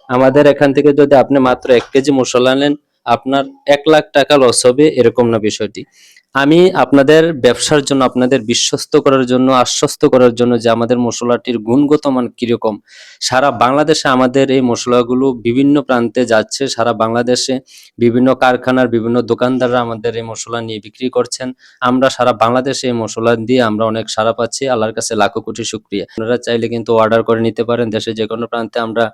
আমাদের এখান থেকে যদি আপনি মাত্র ১ কেজি মসলা নেন, আপনার ১,০০,০০০ টাকা লস হবে এরকম না বিষয়টি। আমি আপনাদের ব্যবসার জন্য, আপনাদের বিশ্বস্ত করার জন্য, আশ্বস্ত করার জন্য যে আমাদের মসলাটির গুণগত মান কিরকম। সারা বাংলাদেশে আমাদের এই মসলাগুলো বিভিন্ন প্রান্তে যাচ্ছে। সারা বাংলাদেশে বিভিন্ন কারখানার বিভিন্ন দোকানদাররা আমাদের এই মসলা নিয়ে বিক্রি করছেন। আমরা সারা বাংলাদেশে এই মসলা দিয়ে আমরা অনেক সাড়া পাচ্ছি। আল্লাহর কাছে লাখো কোটি শুকরিয়া। আপনারা চাইলে কিন্তু অর্ডার করে নিতে পারেন। দেশের যেকোনো প্রান্তে আমরা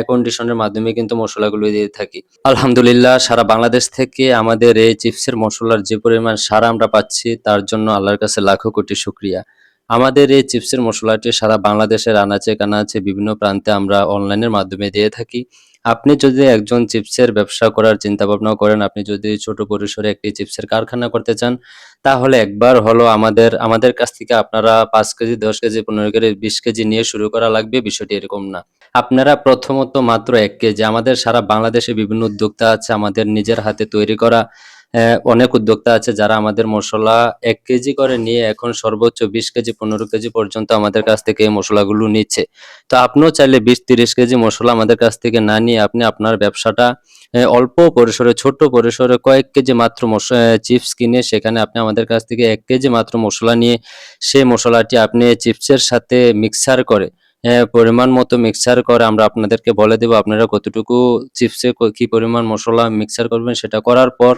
কন্ডিশনের মাধ্যমে কিন্তু মসলাগুলো দিয়ে থাকি। আলহামদুলিল্লাহ, সারা বাংলাদেশ থেকে আমাদের এই চিপসের মসলার যে পরিমাণ সাড়া আমরা পাচ্ছি, তার জন্য আল্লাহর কাছে লাখো কোটি শুকরিয়া। আমাদের এই চিপসের মসলাটি সারা বাংলাদেশের আনাচে-কানাচে বিভিন্ন প্রান্তে আমরা অনলাইনের মাধ্যমে দিয়ে থাকি। আপনি যদি একজন চিপসের ব্যবসা করার চিন্তাভাবনাও করেন, আপনি যদি ছোট পরিসরে একটি চিপসের কারখানা করতে চান, তাহলে একবার হলো আমাদের কাছ থেকে আপনারা ৫ কেজি, ১০ কেজি, ১৫ কেজি, ২০ কেজি নিয়ে শুরু করা লাগবে, বিষয়টি এরকম না। আপনারা প্রথমত মাত্র ১ কেজি, আমাদের সারা বাংলাদেশে বিভিন্ন উদ্যোক্তা আছে, আমাদের নিজের হাতে তৈরি করা অনেক উদ্যোক্তা আছে যারা আমাদের মসলা ১ কেজি করে নিয়ে এখন সর্বোচ্চ ২০ কেজি, ১৫ কেজি পর্যন্ত আমাদের কাছ থেকে এই মসলাগুলো নিচ্ছে। তো আপনিও চাইলে ২০-৩০ কেজি মসলা আমাদের কাছ থেকে না নিয়ে আপনি আপনার ব্যবসাটা অল্প পরিসরে, ছোট পরিসরে কয়েক কেজি মাত্র চিপস কিনে সেখানে আপনি আমাদের কাছ থেকে ১ কেজি মাত্র মসলা নিয়ে সেই মসলাটি আপনি চিপসের সাথে মিক্সার করে, পরিমাণ মতো মিক্সার করে আমরা আপনাদেরকে বলে দেব আপনারা কতটুকু চিপসে কি পরিমাণ মসলা মিক্সার করবেন। সেটা করার পর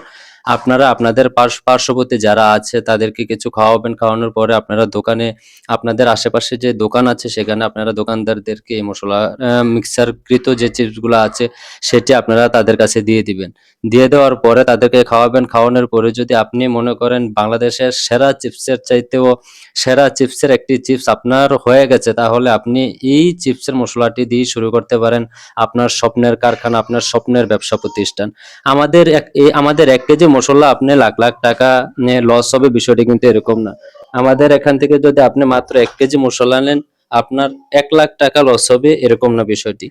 আপনারা আপনাদের পার্শ্ববর্তী যারা আছে তাদেরকে কিছু খাওয়াবেন। খাওয়ানোর পরে আপনারা দোকানে, আপনাদের আশেপাশে যে দোকান আছে সেখানে আপনারা দোকানদারদেরকে এই মসলা মিক্সারকৃত যে চিপসগুলা আছে সেটি আপনারা তাদের কাছে দিয়ে দিবেন। দিয়ে দেওয়ার পরে তাদেরকে খাওয়াবেন। খাওয়ানোর পরে যদি আপনি মনে করেন বাংলাদেশের সেরা চিপসের চাইতেও সেরা চিপসের একটি চিপস আপনার হয়ে গেছে, তাহলে আপনি এই চিপসের মসলাটি দিয়ে শুরু করতে পারেন আপনার স্বপ্নের কারখানা, আপনার স্বপ্নের ব্যবসা প্রতিষ্ঠান। আমাদের ১ কেজি মসলা আপনি লাখ, লাখ টাকা লস হবে, বিষয়টি কিন্তু এরকম না। আমাদের এখান থেকে যদি আপনি মাত্র ১ কেজি মসলা নেন, আপনার ১,০০,০০০ টাকা লস হবে এরকম না বিষয়টি।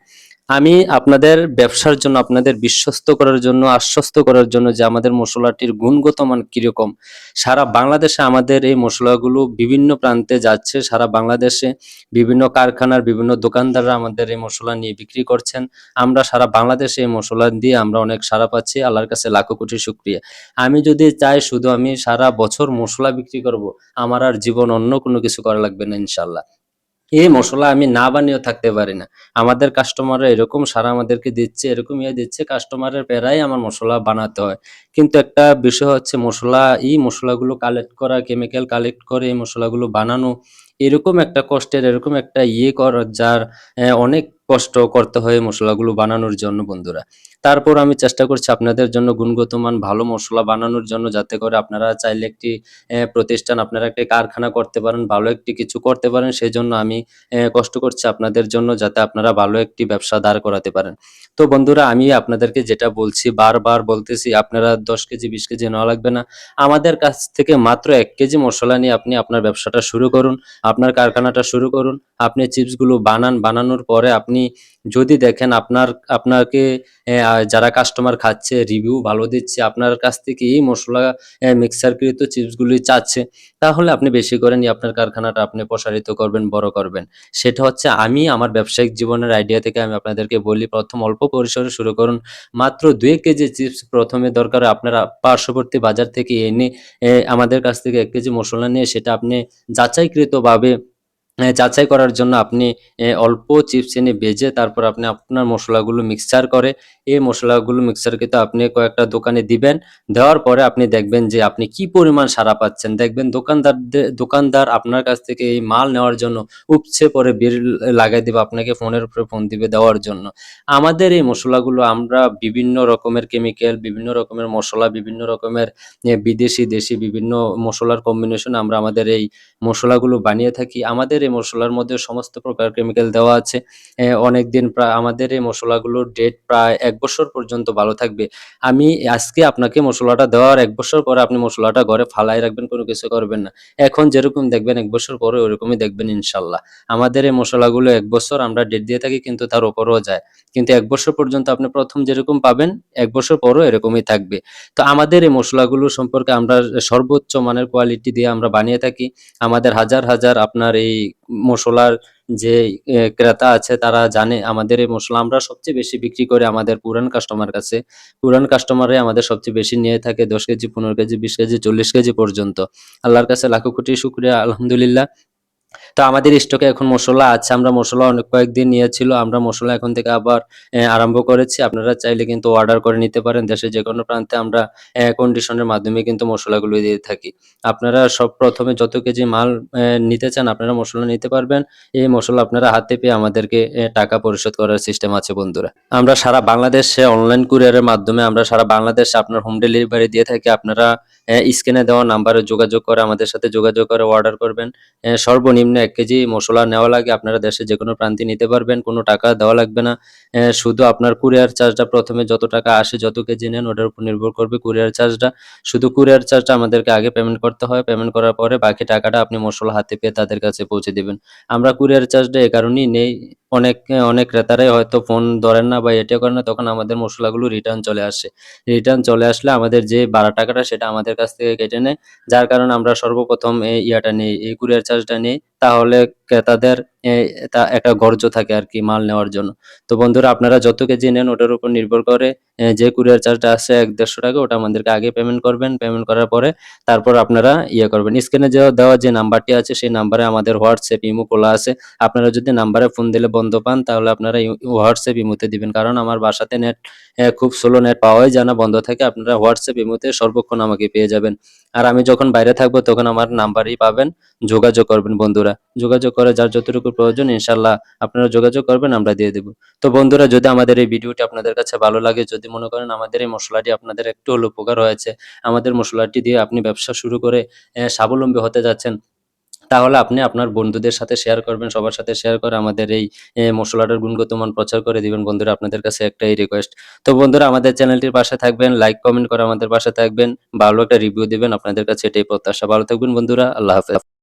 আমি আপনাদের ব্যবসার জন্য, আপনাদের বিশ্বস্ত করার জন্য, আশ্বস্ত করার জন্য যে আমাদের মসলাটির গুণগত মান কিরকম। সারা বাংলাদেশে আমাদের এই মসলাগুলো বিভিন্ন প্রান্তে যাচ্ছে। সারা বাংলাদেশে বিভিন্ন কারখানার বিভিন্ন দোকানদাররা আমাদের এই মসলা নিয়ে বিক্রি করছেন। আমরা সারা বাংলাদেশে এই মসলা দিয়ে আমরা অনেক সাড়া পাচ্ছি। আল্লাহর কাছে লাখো কোটি শুকরিয়া। আমি যদি চাই শুধু আমি সারা বছর মসলা বিক্রি করব, আমার আর জীবন অন্য কোনো কিছু করা লাগবে না ইনশাআল্লাহ। এই মসলা আমি না বানিয়েও থাকতে পারি না। আমাদের কাস্টমাররা এরকম সাড়া আমাদেরকে দিচ্ছে, এরকম দিচ্ছে, কাস্টমারের প্যারায় আমার মসলা বানাতে হয়। কিন্তু একটা বিষয় হচ্ছে এই মসলাগুলো কালেক্ট করা, কেমিক্যাল কালেক্ট করে এই মসলাগুলো বানানো, এরকম একটা কষ্টের, এরকম একটা করার যার অনেক কষ্ট করতে হয় এই মসলাগুলো বানানোর জন্য বন্ধুরা। তারপর আমি চেষ্টা করছি আপনাদের জন্য গুণগত মান ভালো মসলা বানানোর জন্য, যাতে করে আপনারা চাইলে একটি প্রতিষ্ঠান, আপনারা একটি কারখানা করতে পারেন, ভালো একটি কিছু করতে পারেন। সেজন্য আমি কষ্ট করছি আপনাদের জন্য, যাতে আপনারা ভালো একটি ব্যবসা দাঁড় করাতে পারেন। তো বন্ধুরা, আমি আপনাদেরকে যেটা বলছি, বারবার বলতেছি, আপনারা ১০ কেজি ২০ কেজি নেওয়া লাগবে না। আমাদের কাছ থেকে মাত্র ১ কেজি মসলা নিয়ে আপনি আপনার ব্যবসাটা শুরু করুন, আপনার কারখানাটা শুরু করুন। আপনি চিপসগুলো বানান, বানানোর পরে আপনি যদি দেখেন আপনাকে যারা কাস্টমার খাচ্ছে, রিভিউ ভালো দিচ্ছে, আপনার কাছ থেকে এই মসলা মিক্সারকৃত চিপসগুলি চাচ্ছে, তাহলে আপনি বেশি করে নিয়ে আপনার কারখানাটা আপনি প্রসারিত করবেন, বড় করবেন। সেটা হচ্ছে আমি আমার ব্যবসায়িক জীবনের আইডিয়া থেকে আমি আপনাদেরকে বলি, প্রথম অল্প পরিসরে শুরু করুন। মাত্র ২ কেজি চিপস প্রথমে দরকার আপনারা পার্শ্ববর্তী বাজার থেকে এনে আমাদের কাছ থেকে ১ কেজি মসলা নিয়ে সেটা আপনি যাচাইকৃতভাবে যাচাই করার জন্য আপনি অল্প চিপস এনে ভেজে তারপর আপনি আপনার মসলাগুলো মিক্সচার করে, এই মসলাগুলো মিক্সচারকৃত আপনি কয়েকটা দোকানে দিবেন। দেওয়ার পরে আপনি দেখবেন যে আপনি কি পরিমাণ সাড়া পাচ্ছেন। দেখবেন দোকানদার আপনার কাছ থেকে এই মাল নেওয়ার জন্য উপচে পড়ে ভিড় লাগাই দিবে, আপনাকে ফোনের উপরে ফোন দিবে দেওয়ার জন্য। আমাদের এই মসলাগুলো আমরা বিভিন্ন রকমের কেমিক্যাল, বিভিন্ন রকমের মসলা, বিভিন্ন রকমের বিদেশি, দেশি বিভিন্ন মসলার কম্বিনেশনে আমরা আমাদের এই মসলাগুলো বানিয়ে থাকি। আমাদের এই মসলার মধ্যে সমস্ত প্রকার কেমিক্যাল দেওয়া আছে। অনেকদিন আমাদের এই মসলাগুলোর ডেট প্রায় ১ বছর পর্যন্ত ভালো থাকবে। আমি আজকে আপনাকে মসলাটা দেওয়ার ১ বছর পরে আপনি মসলাটা ঘরে ফালায় রাখবেন, কোনো কিছু করবেন না। এখন যেরকম দেখবেন ১ বছর পরে ওরকমই দেখবেন ইনশাআল্লাহ। আমাদের এই মসলাগুলো ১ বছর আমরা ডেট দিয়ে থাকি, কিন্তু তার উপরেও যায়। কিন্তু ১ বছর পর্যন্ত আপনি ১ম যেরকম পাবেন ১ বছর পরেও এরকমই থাকবে। তো আমাদের এই মসলাগুলো সম্পর্কে আমরা সর্বোচ্চ মানের কোয়ালিটি দিয়ে আমরা বানিয়ে থাকি। আমাদের হাজার, হাজার আপনার এই মসলার যে ক্রেতা আছে তারা জানে আমাদের এই মসলা আমরা সবচেয়ে বেশি বিক্রি করি আমাদের পুরান কাস্টমার কাছে। পুরান কাস্টমাররাই আমাদের সবচেয়ে বেশি নিয়ে থাকে ১০ কেজি, ১৫ কেজি, ২০ কেজি, ৪০ কেজি পর্যন্ত। আল্লাহর কাছে লাখো কোটি শুকরিয়া আলহামদুলিল্লাহ। তো আমাদের স্টকে এখন মসলা আছে। আমরা মসলা অনেক কয়েকদিন নিয়েছিল। আমরা মসলা এখন থেকে আবার আরম্ভ করেছি। আপনারা চাইলে কিন্তু অর্ডার করে নিতে পারেন। দেশের যেকোনো প্রান্তে আমরা কন্ডিশনের মাধ্যমে কিন্তু মসলাগুলো দিয়ে থাকি। আপনারা প্রথমে যত কেজি মাল নিতে চান আপনারা মসলা নিতে পারবেন। এই মসলা আপনারা হাতে পেয়ে আমাদেরকে টাকা পরিশোধ করার সিস্টেম আছে বন্ধুরা। আমরা সারা বাংলাদেশে অনলাইন কুরিয়ারের মাধ্যমে আমরা সারা বাংলাদেশে আপনার হোম ডেলিভারি দিয়ে থাকি। আপনারা স্ক্রিনে দেওয়া নাম্বারে যোগাযোগ করে আমাদের সাথে যোগাযোগ করে অর্ডার করবেন। সর্বনিম্ন ১ কেজি মসলা নেওয়া লাগে। আপনারা দেশের যেকোনো প্রান্তে নিতে পারবেন। কোনো টাকা দেওয়া লাগবে না। শুধু আপনার কুরিয়ার চার্জটা প্রথমে যত টাকা আসে, যত কেজি নেন ওটার উপর নির্ভর করবে কুরিয়ার চার্জটা। শুধু কুরিয়ার চার্জটা আমাদেরকে আগে পেমেন্ট করতে হয়। পেমেন্ট করার পরে বাকি টাকাটা আপনি মসলা হাতে পেয়ে তাদের কাছে পৌঁছে দিবেন। আমরা কুরিয়ার চার্জটা এ কারণেই নেই, অনেক ক্রেতারাই হয়তো ফোন ধরেন না বা এটা করেন না, তখন আমাদের মসলাগুলো রিটার্ন চলে আসে। রিটার্ন চলে আসলে আমাদের যে ভাড়া টাকাটা সেটা আমাদের কাছ থেকে কেটে নেয়। যার কারণে আমরা সর্বপ্রথম ইয়াটা নেই, এই কুরিয়ার চার্জটা নেই। তাহলে ক্রেতাদের এ তা একটা গর্জ থাকে আরকি মাল নেওয়ার জন্য। তো বন্ধুরা আপনারা যত কেজি নেন ওটার উপর নির্ভর করে যে কুরিয়ার চার্জটা আছে ৳১-১৫০ ওটা আমাদেরকে আগে পেমেন্ট করবেন। পেমেন্ট করার পরে তারপর আপনারা করবেন। স্ক্রিনে দেওয়া যে নাম্বারটি আছে সেই নাম্বারে আমাদের WhatsApp, ইমো খোলা আছে। আপনারা যদি নাম্বারে ফোন দিলে বন্ধ পান তাহলে আপনারা WhatsApp, ইমোতে দিবেন। কারণ আমার বাসাতে নেট খুব স্লো, নেট পাওয়াই যায় না, বন্ধ থাকে। আপনারা WhatsApp, ইমোতে সর্বক্ষণ আমাকে পেয়ে যাবেন। আর আমি যখন বাইরে থাকবো তখন আমার নাম্বারই পাবেন। যোগাযোগ করবেন বন্ধুরা। যোগাযোগ করে যার যতটুকু প্রয়োজন ইনশাআল্লাহ আপনারা যোগাযোগ করবেন, আমরা দিয়ে দেব। তো বন্ধুরা যদি আমাদের এই ভিডিওটি আপনাদের কাছে ভালো লাগে, যদি মনে করেন আমাদের এই মসলাটি আপনাদের একটু হলেও উপকার হয়েছে, আমাদের মসলাটি দিয়ে আপনি ব্যবসা শুরু করে স্বাবলম্বী হতে যাচ্ছেন, তাহলে আপনি আপনার বন্ধুদের সাথে শেয়ার করবেন, সবার সাথে শেয়ার করে আমাদের এই মসলাটার গুণগত মান প্রচার করে দিবেন বন্ধুরা। আপনাদের কাছে একটাই রিকোয়েস্ট। তো বন্ধুরা আমাদের চ্যানেলটির পাশে থাকবেন, লাইক, কমেন্ট করে আমাদের পাশে থাকবেন, ভালো একটা রিভিউ দিবেন। আপনাদের কাছে এটাই প্রত্যাশা। ভালো থাকবেন বন্ধুরা। আল্লাহ হাফেজ।